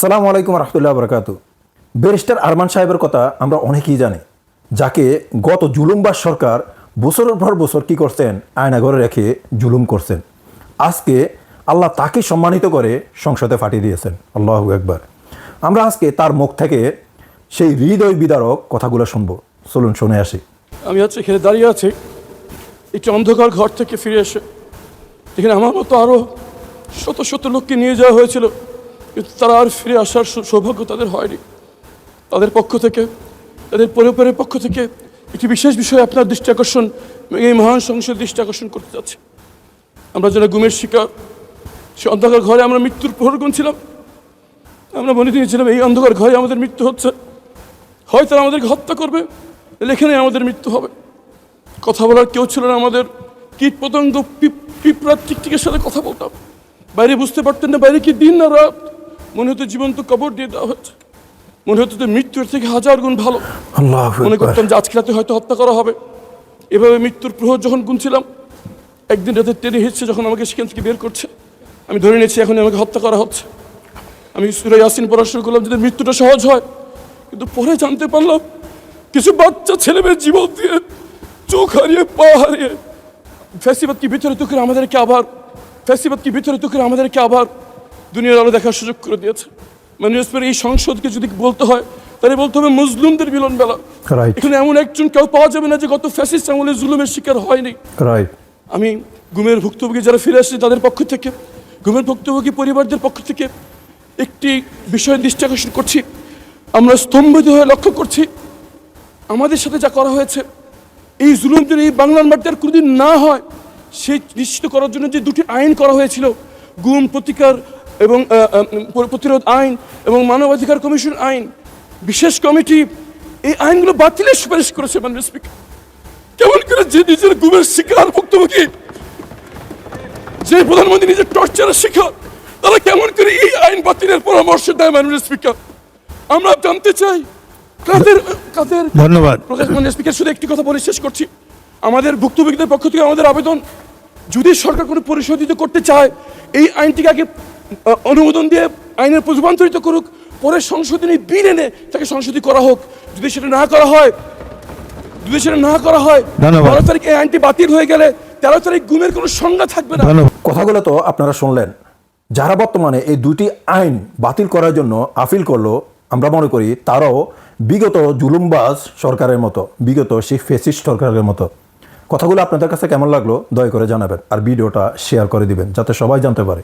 আসসালামু আলাইকুম রহমতুল্লাহ বরকাত। ব্যারিস্টার আরমান সাহেবের কথা আমরা অনেকেই জানি, যাকে গত জুলুমবাজ সরকার বছরের পর বছর কী করছেন, আয়নাঘরে রেখে জুলুম করছেন। আজকে আল্লাহ তাকে সম্মানিত করে সংসদে পাঠিয়ে দিয়েছেন। আল্লাহু আকবার। আমরা আজকে তার মুখ থেকে সেই হৃদয় বিদারক কথাগুলো শুনবো। চলুন শুনে আসি। আমি আজকে এখানে দাঁড়িয়ে আছি একটি অন্ধকার ঘর থেকে ফিরে এসে, যেখানে আমার মতো আরও শত শত লোককে নিয়ে যাওয়া হয়েছিল, কিন্তু তারা আর ফিরে আসার সৌভাগ্য তাদের হয়নি। তাদের পক্ষ থেকে, তাদের পরিবারের পক্ষ থেকে একটি বিশেষ বিষয়ে আপনার দৃষ্টি আকর্ষণ, এই মহান সংসদের দৃষ্টি আকর্ষণ করতে যাচ্ছে। আমরা যারা গুমের শিকার, সে অন্ধকার ঘরে আমরা মৃত্যুর প্রহর গুনছিলাম। আমরা মনে দিয়েছিলাম এই অন্ধকার ঘরে আমাদের মৃত্যু হচ্ছে, হয় তারা আমাদেরকে হত্যা করবে, এখানে আমাদের মৃত্যু হবে। কথা বলার কেউ ছিল না আমাদের। কীট পতঙ্গ, পিঁপড়া, টিকটিকের সাথে কথা বলতাম। বাইরে বুঝতে পারতেন না বাইরে কি দিন না রাত। মনে হতো জীবন্ত কবর দিয়ে দেওয়া হচ্ছে। মনে হতো যে মৃত্যুর থেকে হাজার গুণ ভালো। মনে করতাম যে আজকে রাতে হয়তো হত্যা করা হবে। এভাবে মৃত্যুর প্রহর যখন গুনছিলাম, একদিন রাতে টেনে হিসছে যখন আমাকে সেখান থেকে বের করছে, আমি ধরে নিয়েছি এখন আমাকে হত্যা করা হচ্ছে। আমি সূরা ইয়াসিন পড়া শুরু করলাম যাতে মৃত্যুটা সহজ হয়, কিন্তু পরে জানতে পারলাম কিছু বাচ্চা ছেলেমেয়ের জীবন দিয়ে, চোখ হারিয়ে, পা হারিয়ে, ফ্যাসিবাদকে ভিতরে তুকে আমাদেরকে আবার দুনিয়ার আলো দেখার সুযোগ করে দিয়েছে। মানে এই সংসদকে যদি বলতে হয় তাহলে বলতে হবে মজলুমদের মিলন বেলা। এখানে এমন একজন কেউ পাওয়া যাবে না যে গত ফ্যাসিস্ট আমলে জুলুমের শিকার হয়নি। আমি গুমের ভুক্তভোগী যারা ফিরে আসছে তাদের পক্ষ থেকে, গুমের ভুক্তভোগী পরিবারদের পক্ষ থেকে একটি বিষয় দৃষ্টি আকর্ষণ করছি। আমরা স্তম্ভিত হয়ে লক্ষ্য করছি আমাদের সাথে যা করা হয়েছে, এই জুলুম যদি এই বাংলার মাটিতে আর কোনোদিন না হয়, সেই নিশ্চিত করার জন্য যে দুটি আইন করা হয়েছিল, গুম প্রতিকার এবং প্রতিরোধ আইন এবং মানবাধিকার কমিশন আইন, বিশেষ কমিটি এই আইনগুলো বাতিলের সুপারিশ করেছে। মাননীয় স্পিকার, কেমন করে যে নিজের গুমের শিকার ভুক্তভোগী, যে প্রধানমন্ত্রী নিজের টর্চারের শিকার, তারা কেমন করে এই আইন বাতিলের পরামর্শ দেয়? মাননীয় স্পিকার, আমরা জানতে চাই কাদের কাদের। ধন্যবাদ মাননীয় স্পিকার। শুধু একটি কথা বলে শেষ করছি। আমাদের ভুক্তভোগীদের পক্ষ থেকে আমাদের আবেদন, যদি সরকার কোনো পরিশোধিত করতে চায়, এই আইনটিকে আগে অনুমোদন দিয়ে আইনের রূপান্তরিত করুক, পরে সংশোধনী বিল এনে তাকে সংশোধনী করা হোক। যদি সেটা না করা হয় 12 তারিখ এই আইনটি বাতিল হয়ে গেলে 13 তারিখ গুমের কোনো সংজ্ঞা থাকবে না। কথাগুলো তো আপনারা শুনলেন। যারা বর্তমানে এই দুটি আইন বাতিল করার জন্য আপিল করলো, আমরা মনে করি তারাও বিগত জুলুমবাজ সরকারের মতো, বিগত সেই ফ্যাসিস্ট সরকারের মতো। কথাগুলো আপনাদের কাছে কেমন লাগলো দয়া করে জানাবেন, আর ভিডিওটা শেয়ার করে দিবেন যাতে সবাই জানতে পারে।